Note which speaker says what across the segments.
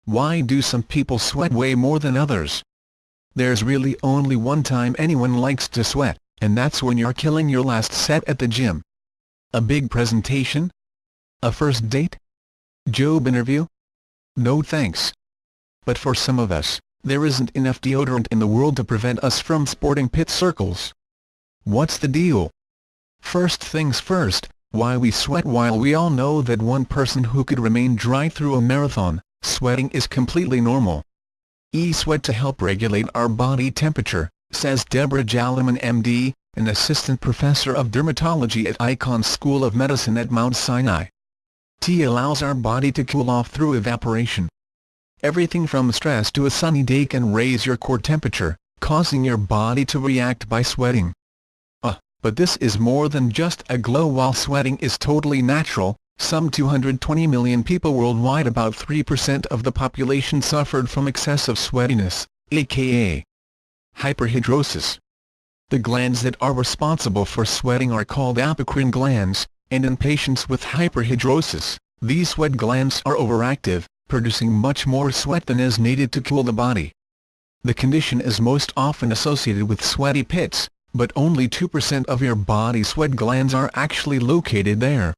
Speaker 1: Why do some people sweat way more than others? There's really only one time anyone likes to sweat, and that's when you're killing your last set at the gym. A big presentation? A first date? Job interview? No thanks. But for some of us, there isn't enough deodorant in the world to prevent us from sporting pit circles. What's the deal? First things first, why we sweat. While we all know that one person who could remain dry through a marathon, sweating is completely normal. Sweat to help regulate our body temperature, says Deborah Jalliman MD, an assistant professor of dermatology at Icahn School of Medicine at Mount Sinai. T allows our body to cool off through evaporation. Everything from stress to a sunny day can raise your core temperature, causing your body to react by sweating. But this is more than just a glow. While sweating is totally natural, some 220 million people worldwide, about 3% of the population, suffered from excessive sweatiness, aka hyperhidrosis. The glands that are responsible for sweating are called apocrine glands, and in patients with hyperhidrosis, these sweat glands are overactive, producing much more sweat than is needed to cool the body. The condition is most often associated with sweaty pits, but only 2% of your body sweat glands are actually located there.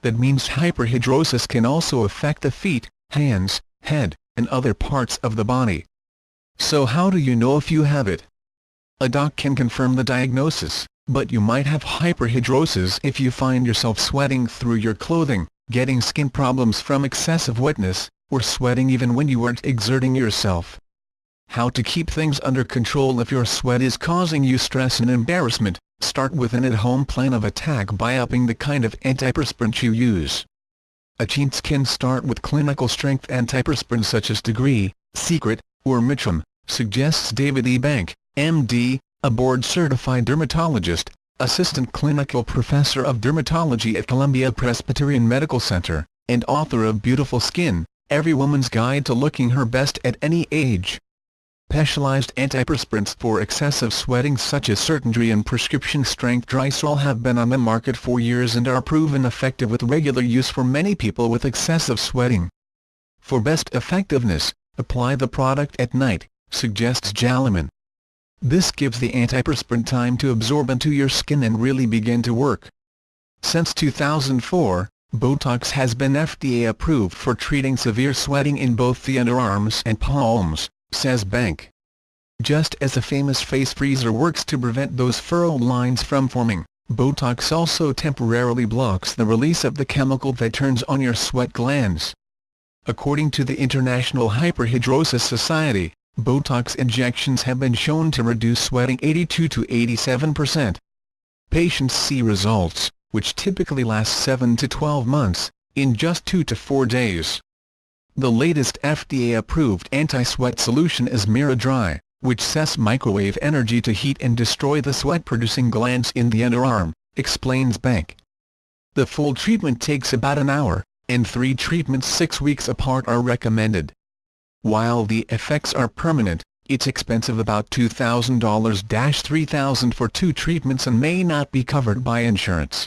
Speaker 1: That means hyperhidrosis can also affect the feet, hands, head, and other parts of the body. So how do you know if you have it? A doc can confirm the diagnosis, but you might have hyperhidrosis if you find yourself sweating through your clothing, getting skin problems from excessive wetness, or sweating even when you aren't exerting yourself. How to keep things under control if your sweat is causing you stress and embarrassment? Start with an at-home plan of attack by upping the kind of antiperspirant you use. A cheat can start with clinical-strength antiperspirant such as Degree, Secret, or Mitchum, suggests David E. Bank, M.D., a board-certified dermatologist, assistant clinical professor of dermatology at Columbia Presbyterian Medical Center, and author of Beautiful Skin, Every Woman's Guide to Looking Her Best at Any Age. Specialized antiperspirants for excessive sweating such as Certandry and prescription-strength Drysol have been on the market for years and are proven effective with regular use for many people with excessive sweating. For best effectiveness, apply the product at night, suggests Jalliman. This gives the antiperspirant time to absorb into your skin and really begin to work. Since 2004, Botox has been FDA approved for treating severe sweating in both the underarms and palms, says Bank. Just as a famous face freezer works to prevent those furrowed lines from forming, Botox also temporarily blocks the release of the chemical that turns on your sweat glands. According to the International Hyperhidrosis Society, Botox injections have been shown to reduce sweating 82 to 87%. Patients see results, which typically last 7 to 12 months, in just 2 to 4 days. The latest FDA-approved anti-sweat solution is Miradry, which sets microwave energy to heat and destroy the sweat-producing glands in the underarm, explains Bank. The full treatment takes about an hour, and 3 treatments 6 weeks apart are recommended. While the effects are permanent, it's expensive, about $2,000–$3,000 for 2 treatments, and may not be covered by insurance.